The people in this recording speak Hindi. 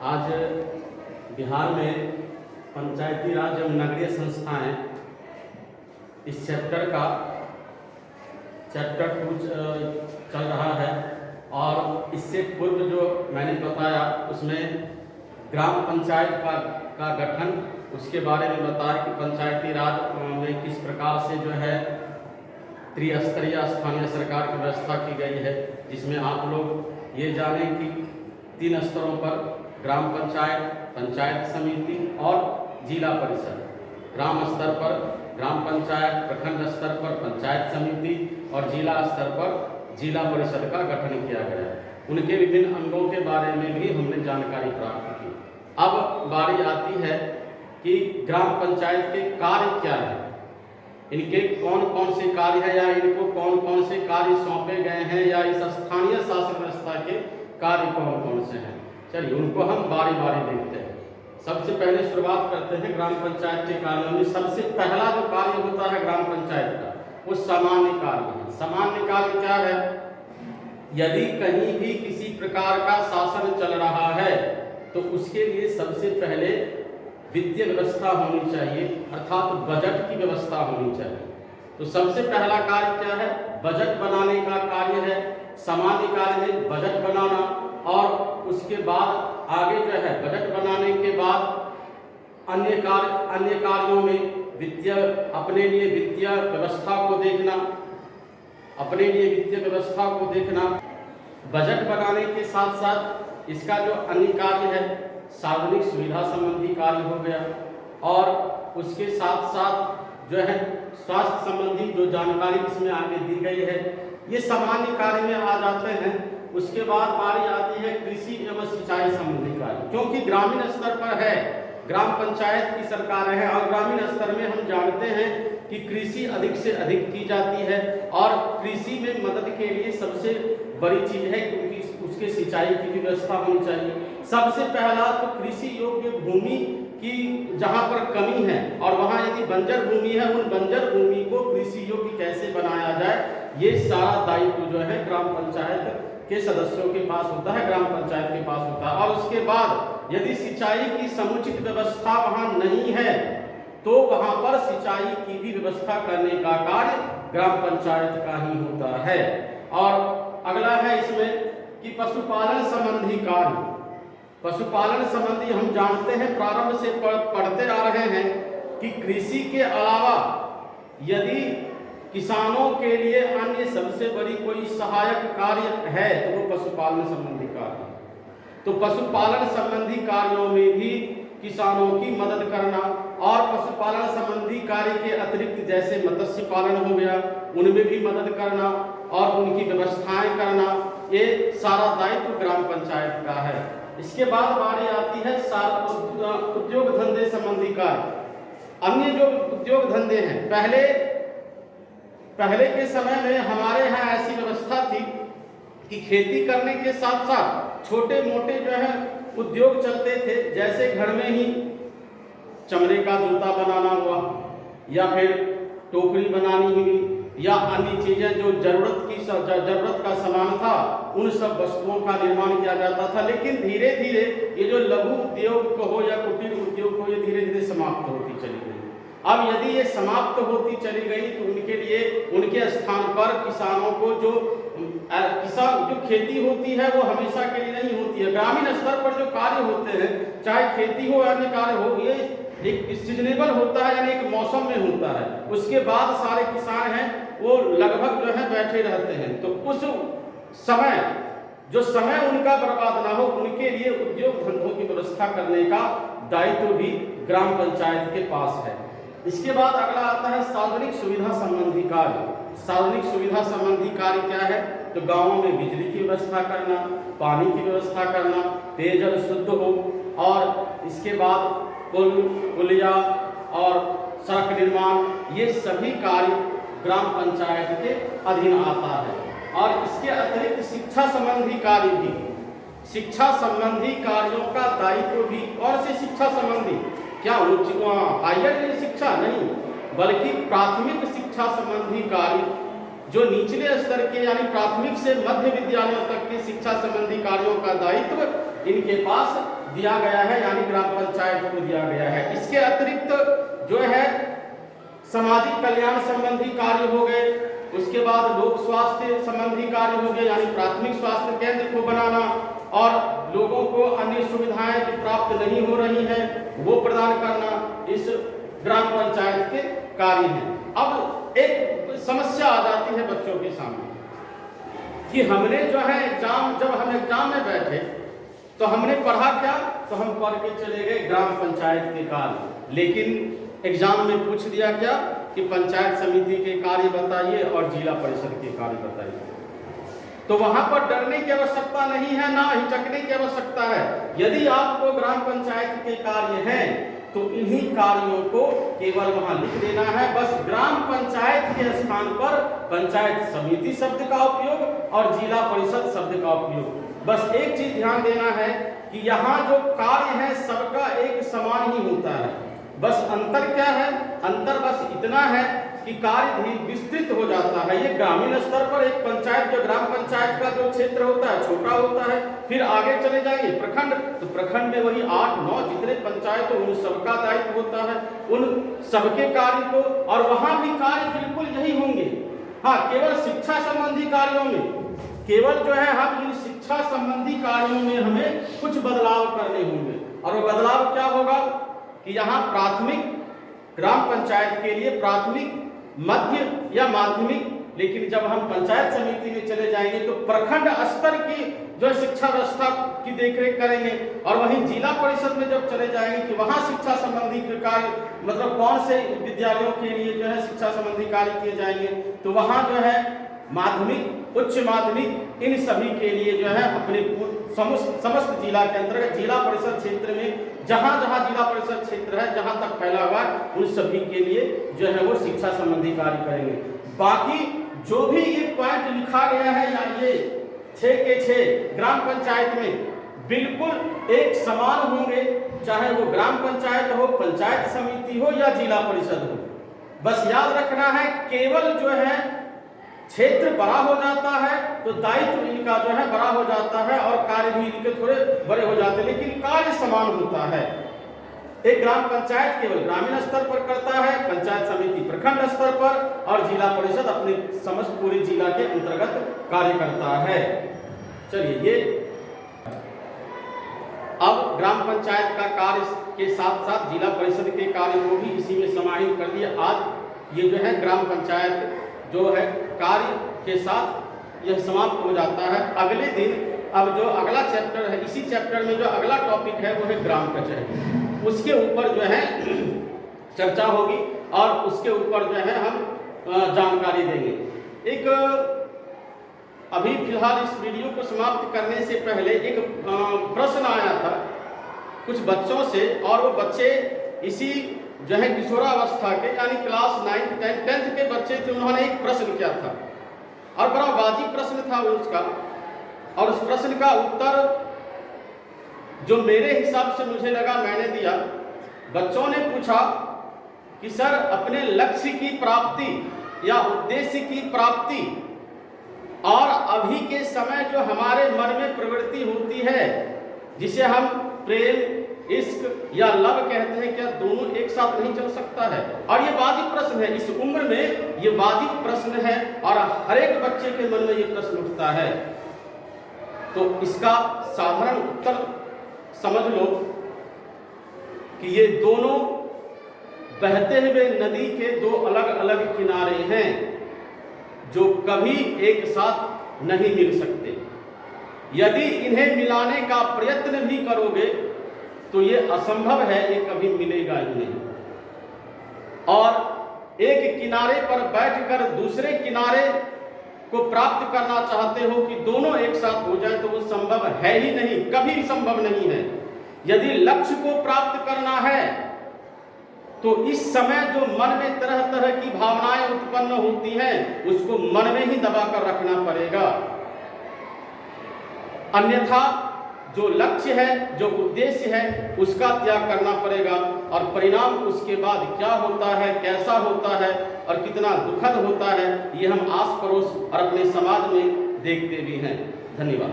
आज बिहार में पंचायती राज एवं नगरीय संस्थाएं इस चैप्टर 2 चल रहा है। और इससे पूर्व जो मैंने बताया उसमें ग्राम पंचायत का गठन, उसके बारे में बताया कि पंचायती राज में किस प्रकार से जो है त्रिस्तरीय स्थानीय सरकार की व्यवस्था की गई है, जिसमें आप लोग ये जानें कि 3 स्तरों पर ग्राम पंचायत, पंचायत समिति और जिला परिषद, ग्राम स्तर पर ग्राम पंचायत, प्रखंड स्तर पर पंचायत समिति और जिला स्तर पर जिला परिषद का गठन किया गया है। उनके विभिन्न अंगों के बारे में भी हमने जानकारी प्राप्त की। अब बारी आती है कि ग्राम पंचायत के कार्य क्या है, इनके कौन कौन से कार्य हैं या इनको कौन कौन से कार्य सौंपे गए हैं या इस स्थानीय शासन व्यवस्था के कार्य कौन कौन से हैं। चलिए उनको हम बारी बारी देखते हैं। सबसे पहले शुरुआत करते हैं ग्राम पंचायत के कार्यों में। सबसे पहला जो कार्य होता है ग्राम पंचायत का, वो सामान्य कार्य है। सामान्य कार्य क्या है? यदि कहीं भी किसी प्रकार का शासन चल रहा है तो उसके लिए सबसे पहले वित्तीय व्यवस्था होनी चाहिए, अर्थात बजट की व्यवस्था होनी चाहिए। तो सबसे पहला कार्य क्या है? बजट बनाने का कार्य है। सामान्य कार्य में बजट बनाना, और उसके बाद आगे जो है बजट बनाने के बाद अन्य कार्यों में वित्तीय, अपने लिए वित्तीय व्यवस्था को देखना, बजट बनाने के साथ साथ इसका जो अन्य कार्य है सार्वजनिक सुविधा संबंधी कार्य हो गया, और उसके साथ साथ जो है स्वास्थ्य संबंधी जो जानकारी इसमें आगे दी गई है, ये सामान्य कार्य में आ जाते हैं। उसके बाद बारी आती है कृषि एवं सिंचाई संबंधी कार्य, क्योंकि ग्रामीण स्तर पर है, ग्राम पंचायत की सरकार है और ग्रामीण स्तर में हम जानते हैं कि कृषि अधिक से अधिक की जाती है, और कृषि में मदद के लिए सबसे बड़ी चीज है क्योंकि उसके सिंचाई की भी व्यवस्था होनी चाहिए। सबसे पहला तो कृषि योग्य भूमि की जहाँ पर कमी है और वहाँ यदि बंजर भूमि है, उन बंजर भूमि को कृषि योग्य कैसे बनाया जाए, ये सारा दायित्व जो है ग्राम पंचायत के सदस्यों के पास होता है, ग्राम पंचायत के पास होता है। और उसके बाद यदि सिंचाई की समुचित व्यवस्था वहाँ नहीं है तो वहाँ पर सिंचाई की भी व्यवस्था करने का कार्य ग्राम पंचायत का ही होता है। और अगला है इसमें कि पशुपालन संबंधी कार्य। पशुपालन संबंधी हम जानते हैं, प्रारंभ से पढ़ते आ रहे हैं कि कृषि के अलावा यदि किसानों के लिए अन्य सबसे बड़ी कोई सहायक कार्य है तो वो पशुपालन संबंधी कार्य है। तो पशुपालन संबंधी कार्यों में भी किसानों की मदद करना, और पशुपालन संबंधी कार्य के अतिरिक्त जैसे मत्स्य पालन हो गया, उनमें भी मदद करना और उनकी व्यवस्थाएं करना, ये सारा दायित्व ग्राम पंचायत का है। इसके बाद बारी आती है उद्योग धंधे संबंधी कार्य। अन्य जो उद्योग धंधे हैं, पहले के समय में हमारे यहाँ ऐसी व्यवस्था थी कि खेती करने के साथ साथ छोटे मोटे जो है उद्योग चलते थे, जैसे घर में ही चमड़े का जूता बनाना हुआ, या फिर टोकरी बनानी हुई, या अन्य चीजें जो जरूरत का सामान था, उन सब वस्तुओं का निर्माण किया जाता था। लेकिन धीरे धीरे ये जो लघु उद्योग को हो या कुटीर उद्योग को, ये धीरे धीरे समाप्त होती चली गई। अब यदि ये समाप्त होती चली गई तो उनके लिए उनके स्थान पर किसानों को जो खेती होती है वो हमेशा के लिए नहीं होती है। ग्रामीण स्तर पर जो कार्य होते हैं, चाहे खेती हो या अन्य कार्य हो, ये एक सीजनेबल होता है, यानी एक मौसम में होता है। उसके बाद सारे किसान हैं वो लगभग जो है बैठे रहते हैं। तो उस समय उनका बर्बाद ना हो, उनके लिए उद्योग धंधों की व्यवस्था करने का दायित्व भी ग्राम पंचायत के पास है। इसके बाद अगला आता है सार्वजनिक सुविधा संबंधी कार्य। सार्वजनिक सुविधा संबंधी कार्य क्या है? तो गांवों में बिजली की व्यवस्था करना, पानी की व्यवस्था करना, पेयजल शुद्ध हो, और इसके बाद पुल, पुलिया और सड़क निर्माण, ये सभी कार्य ग्राम पंचायत के अधीन आता है। और इसके अतिरिक्त शिक्षा संबंधी कार्य भी, शिक्षा संबंधी कार्यों का दायित्व भी, और से शिक्षा संबंधी क्या हायर शिक्षा नहीं, बल्कि प्राथमिक शिक्षा संबंधी कार्य जो निचले स्तर के यानी प्राथमिक से मध्य विद्यालयों तक की शिक्षा संबंधी कार्यों का दायित्व इनके पास दिया गया है, यानी ग्राम पंचायत को दिया गया है। इसके अतिरिक्त जो है सामाजिक कल्याण संबंधी कार्य हो गए, उसके बाद लोक स्वास्थ्य संबंधी कार्य हो गए, यानी प्राथमिक स्वास्थ्य केंद्र को बनाना और लोगों को अन्य सुविधाएं जो प्राप्त नहीं हो रही हैं वो प्रदान करना, इस ग्राम पंचायत के कार्य हैं। अब एक समस्या आ जाती है बच्चों के सामने कि हमने जो है जब हम एग्जाम में बैठे तो हमने पढ़ा क्या, तो हम पढ़ के चले गए ग्राम पंचायत के कार्य, लेकिन एग्जाम में पूछ दिया क्या कि पंचायत समिति के कार्य बताइए और जिला परिषद के कार्य बताइए। तो वहां पर डरने की आवश्यकता नहीं है, ना हिचकने की आवश्यकता है। यदि आपको ग्राम पंचायत के कार्य हैं तो इन्हीं कार्यों को केवल वहां लिख देना है। बस ग्राम पंचायत के स्थान पर पंचायत समिति शब्द का उपयोग और जिला परिषद शब्द का उपयोग। बस एक चीज ध्यान देना है कि यहाँ जो कार्य है सबका एक समान ही होता है। बस अंतर क्या है, अंतर बस इतना है कि कार्य भी विस्तृत हो जाता है। ये ग्रामीण स्तर पर एक पंचायत, जो ग्राम पंचायत का जो क्षेत्र होता है छोटा होता है, फिर आगे चले जाएंगे प्रखंड, तो प्रखंड में वही 8-9 जितने पंचायत उन सबका दायित्व होता है, उन सबके कार्य को, और वहां भी कार्य बिल्कुल यही होंगे। हाँ, केवल शिक्षा संबंधी कार्यों में, केवल जो है हम इन शिक्षा संबंधी कार्यों में हमें कुछ बदलाव करने होंगे। और वो बदलाव क्या होगा कि यहाँ प्राथमिक ग्राम पंचायत के लिए प्राथमिक, मध्य या माध्यमिक, लेकिन जब हम पंचायत समिति में चले जाएंगे तो प्रखंड स्तर की जो शिक्षा व्यवस्था की देखरेख करेंगे। और वहीं जिला परिषद में जब चले जाएंगे कि वहां शिक्षा संबंधी कार्य, मतलब कौन से विद्यालयों के लिए जो है शिक्षा संबंधी कार्य किए जाएंगे, तो वहां जो है माध्यमिक, उच्च माध्यमिक, इन सभी के लिए जो है अपने समस्त जिला के अंतर्गत जिला परिषद क्षेत्र में जहां जहां जिला परिषद क्षेत्र है, जहां तक फैला हुआ है, उन सभी के लिए जो है वो शिक्षा संबंधी कार्य करेंगे। बाकी जो भी ये पॉइंट लिखा गया है या ये 6 के 6 ग्राम पंचायत में बिल्कुल एक समान होंगे, चाहे वो ग्राम पंचायत हो, पंचायत समिति हो या जिला परिषद हो। बस याद रखना है, केवल जो है क्षेत्र बड़ा हो जाता है तो दायित्व इनका जो है बड़ा हो जाता है और कार्य भी इनके थोड़े बड़े हो जाते हैं, लेकिन कार्य समान होता है। एक ग्राम पंचायत केवल ग्रामीण स्तर पर करता है, पंचायत समिति प्रखंड स्तर पर, और जिला परिषद अपने समस्त पूरे जिला के अंतर्गत कार्य करता है। चलिए, ये अब ग्राम पंचायत का कार्य के साथ साथ जिला परिषद के कार्य को भी इसी में समाहित कर दिया। आज ये जो है ग्राम पंचायत जो है कार्य के साथ यह समाप्त हो जाता है। अगले दिन अब जो अगला चैप्टर है, इसी चैप्टर में जो अगला टॉपिक है वो है ग्राम कचहरी। उसके ऊपर जो है चर्चा होगी और उसके ऊपर जो है हम जानकारी देंगे। एक अभी फिलहाल इस वीडियो को समाप्त करने से पहले एक प्रश्न आया था कुछ बच्चों से, और वो बच्चे इसी जो है किशोरावस्था के, यानी क्लास 9th 10th के बच्चे थे। उन्होंने एक प्रश्न किया था और बड़ा वाजिब प्रश्न था उसका, और उस प्रश्न का उत्तर जो मेरे हिसाब से मुझे लगा मैंने दिया। बच्चों ने पूछा कि सर, अपने लक्ष्य की प्राप्ति या उद्देश्य की प्राप्ति और अभी के समय जो हमारे मन में प्रवृत्ति होती है जिसे हम प्रेम, इश्क या लव कहते हैं, क्या दोनों एक साथ नहीं चल सकता है? और ये वाजिब प्रश्न है, इस उम्र में ये वाजिब प्रश्न है और हर एक बच्चे के मन में ये प्रश्न उठता है। तो इसका साधारण उत्तर समझ लो कि ये दोनों बहते हुए नदी के दो अलग अलग किनारे हैं जो कभी एक साथ नहीं मिल सकते। यदि इन्हें मिलाने का प्रयत्न भी करोगे तो ये असंभव है, ये कभी मिलेगा ही नहीं। और एक किनारे पर बैठकर दूसरे किनारे को प्राप्त करना चाहते हो कि दोनों एक साथ हो जाए, तो वो संभव है ही नहीं, कभी संभव नहीं है। यदि लक्ष्य को प्राप्त करना है तो इस समय जो मन में तरह तरह की भावनाएं उत्पन्न होती हैं उसको मन में ही दबा कर रखना पड़ेगा, अन्यथा जो लक्ष्य है, जो उद्देश्य है, उसका त्याग करना पड़ेगा। और परिणाम उसके बाद क्या होता है, कैसा होता है और कितना दुखद होता है, ये हम आस पड़ोस और अपने समाज में देखते भी हैं। धन्यवाद।